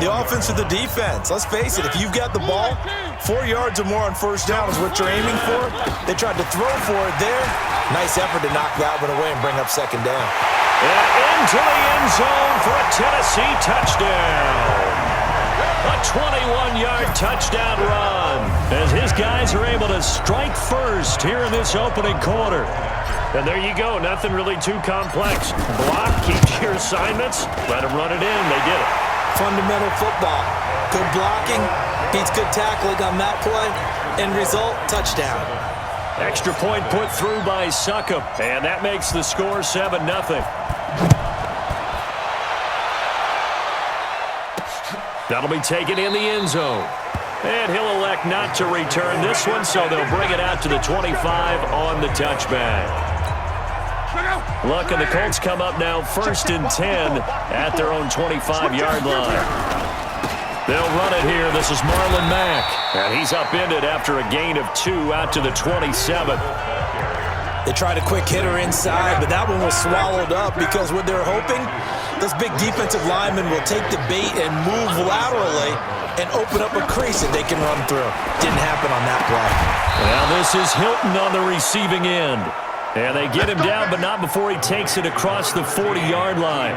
the offense or the defense. Let's face it, if you've got the ball, 4 yards or more on first down is what you're aiming for. They tried to throw for it there. Nice effort to knock that one away and bring up second down. And into the end zone for a Tennessee touchdown. A 21-yard touchdown run as his guys are able to strike first here in this opening quarter. And there you go. Nothing really too complex. Block, keep your assignments, let them run it in. They did it. Fundamental football. Good blocking beats good tackling on that play. End result, touchdown. Extra point put through by Succop, and that makes the score 7-0. That'll be taken in the end zone. And he'll elect not to return this one, so they'll bring it out to the 25 on the touchback. Look, and the Colts come up now 1st and 10 at their own 25-yard line. They'll run it here. This is Marlon Mack. And he's upended after a gain of 2 out to the 27. They tried a quick hitter inside, but that one was swallowed up because what they're hoping, those big defensive linemen will take the bait and move laterally and open up a crease that they can run through. Didn't happen on that play. Now this is Hilton on the receiving end. And they get him down, but not before he takes it across the 40-yard line.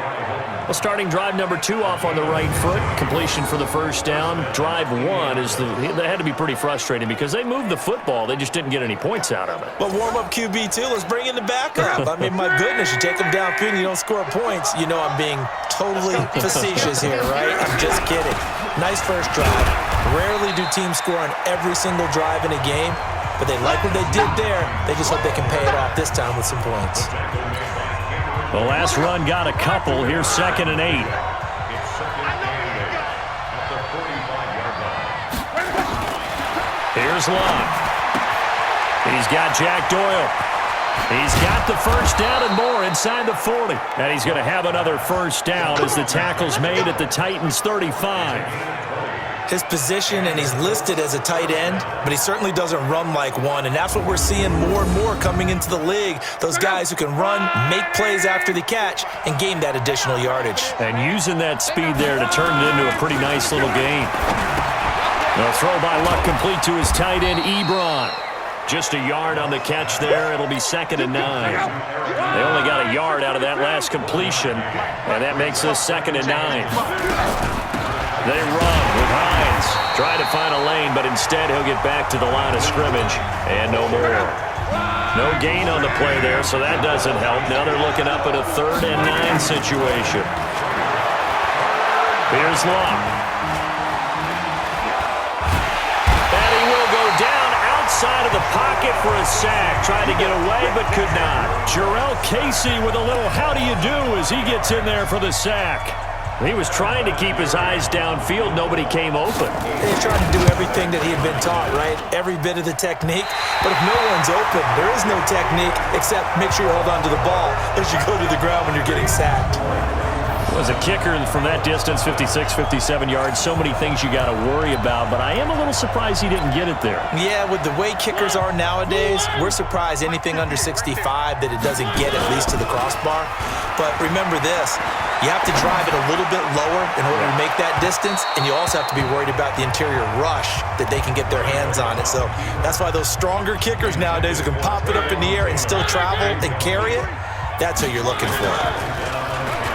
Well, starting drive number 2 off on the right foot. Completion for the first down. Drive 1 is that had to be pretty frustrating because they moved the football. They just didn't get any points out of it. But warm-up QB, too. Let's bring in the backup. I mean, my goodness, you take them downfield and you don't score points. You know I'm being totally facetious here, right? I'm just kidding. Nice first drive. Rarely do teams score on every single drive in a game, but they like what they did there. They just hope they can pay it off this time with some points. The last run got a couple. Here's 2nd and 8. Here's Love. He's got Jack Doyle. He's got the first down and more inside the 40. And he's going to have another first down as the tackle's made at the Titans' 35. His position, and he's listed as a tight end, but he certainly doesn't run like one, and that's what we're seeing more and more coming into the league. Those guys who can run, make plays after the catch, and gain that additional yardage. And using that speed there to turn it into a pretty nice little game. The throw by Luck complete to his tight end, Ebron. Just a yard on the catch there. It'll be 2nd and 9. They only got a yard out of that last completion, and that makes this 2nd and 9. They run with Hines. Try to find a lane, but instead he'll get back to the line of scrimmage. And no more. No gain on the play there, so that doesn't help. Now they're looking up at a 3rd and 9 situation. Here's Long. And he will go down outside of the pocket for a sack. Tried to get away, but could not. Jarrell Casey with a little how do you do as he gets in there for the sack. He was trying to keep his eyes downfield. Nobody came open. He tried to do everything that he had been taught, right? Every bit of the technique. But if no one's open, there is no technique except make sure you hold on to the ball as you go to the ground when you're getting sacked. As a kicker from that distance, 56, 57 yards, so many things you got to worry about, but I am a little surprised he didn't get it there. Yeah, with the way kickers are nowadays, we're surprised anything under 65 that it doesn't get at least to the crossbar. But remember this, you have to drive it a little bit lower in order to make that distance, and you also have to be worried about the interior rush that they can get their hands on it. So that's why those stronger kickers nowadays who can pop it up in the air and still travel and carry it, that's who you're looking for.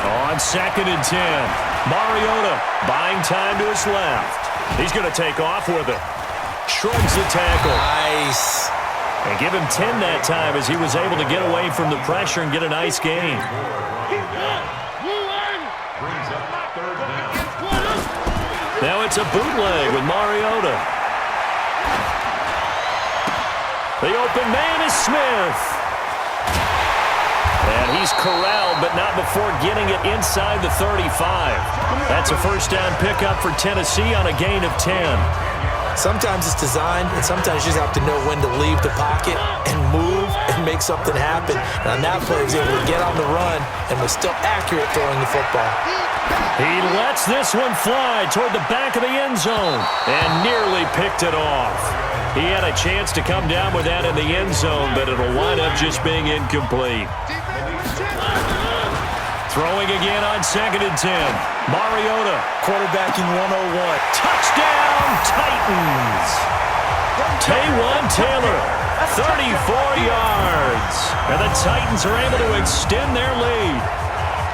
On 2nd and 10, Mariota buying time to his left. He's going to take off with it. Shrugs the tackle. Nice. And give him 10 that time as he was able to get away from the pressure and get a nice gain. Now it's a bootleg with Mariota. The open man is Smith. And he's corralled, but not before getting it inside the 35. That's a first down pickup for Tennessee on a gain of 10. Sometimes it's designed, and sometimes you just have to know when to leave the pocket and move and make something happen. And on that play, he was able to get on the run and was still accurate throwing the football. He lets this one fly toward the back of the end zone and nearly picked it off. He had a chance to come down with that in the end zone, but it'll wind up just being incomplete. Throwing again on 2nd and 10. Mariota. Quarterbacking 101. Touchdown, Titans. Taywan Taylor, 34 yards. And the Titans are able to extend their lead.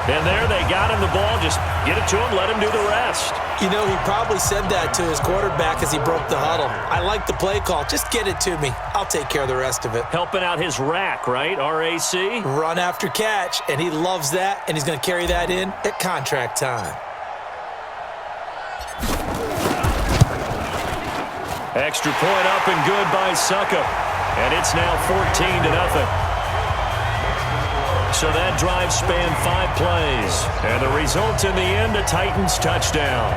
And there they got him the ball. Just get it to him, let him do the rest. You know, he probably said that to his quarterback as he broke the huddle. I like the play call. Just get it to me. I'll take care of the rest of it. Helping out his rack, right? RAC? Run after catch, and he loves that, and he's going to carry that in at contract time. Extra point up and good by Suckup. And it's now 14-0. So that drive spanned 5 plays. And the result in the end, a Titans touchdown.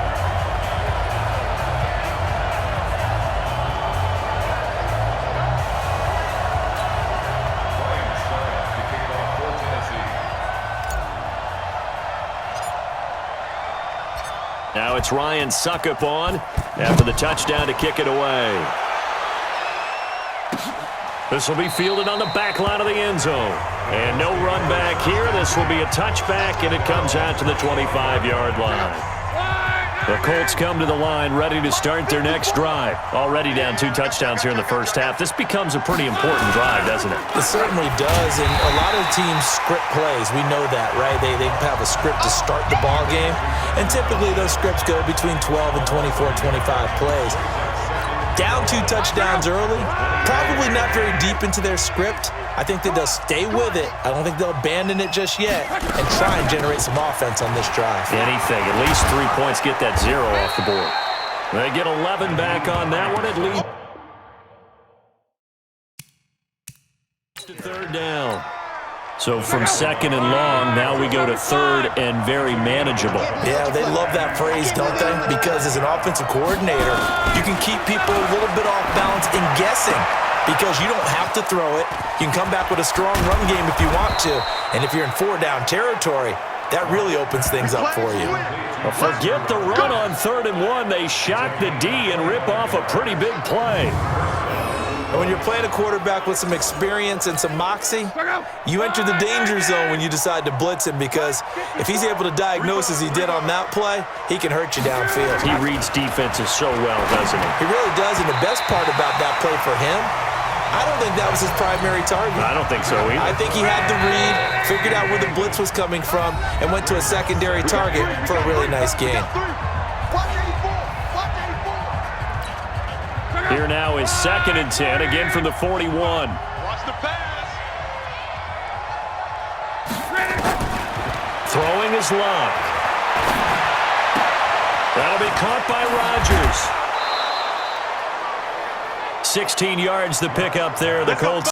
Now it's Ryan Suckup on after the touchdown to kick it away. This will be fielded on the back line of the end zone. And no run back here. This will be a touchback, and it comes out to the 25-yard line. The Colts come to the line ready to start their next drive. Already down 2 touchdowns here in the first half. This becomes a pretty important drive, doesn't it? It certainly does, and a lot of teams script plays. We know that, right? They have a script to start the ball game, and typically those scripts go between 12 and 24, 25 plays. Down 2 touchdowns early, probably not very deep into their script. I think that they'll stay with it. I don't think they'll abandon it just yet and try and generate some offense on this drive. Anything. At least 3 points, get that 0 off the board. They get 11 back on that one at least. Third down. So from 2nd and long, now we go to 3rd and very manageable. Yeah, they love that phrase, don't they? Because as an offensive coordinator, you can keep people a little bit off balance and guessing because you don't have to throw it. You can come back with a strong run game if you want to. And if you're in 4-down territory, that really opens things up for you. Well, forget the run on 3rd and 1. They shock the D and rip off a pretty big play. And when you're playing a quarterback with some experience and some moxie, you enter the danger zone when you decide to blitz him because if he's able to diagnose as he did on that play, he can hurt you downfield. He reads defenses so well, doesn't he? He really does, and the best part about that play for him, I don't think that was his primary target. I don't think so either. I think he had the read, figured out where the blitz was coming from, and went to a secondary target for a really nice gain. Here now is 2nd and 10, again from the 41. Watch the pass. Throwing is Luck. That'll be caught by Rodgers. 16 yards the pick up there. The Colts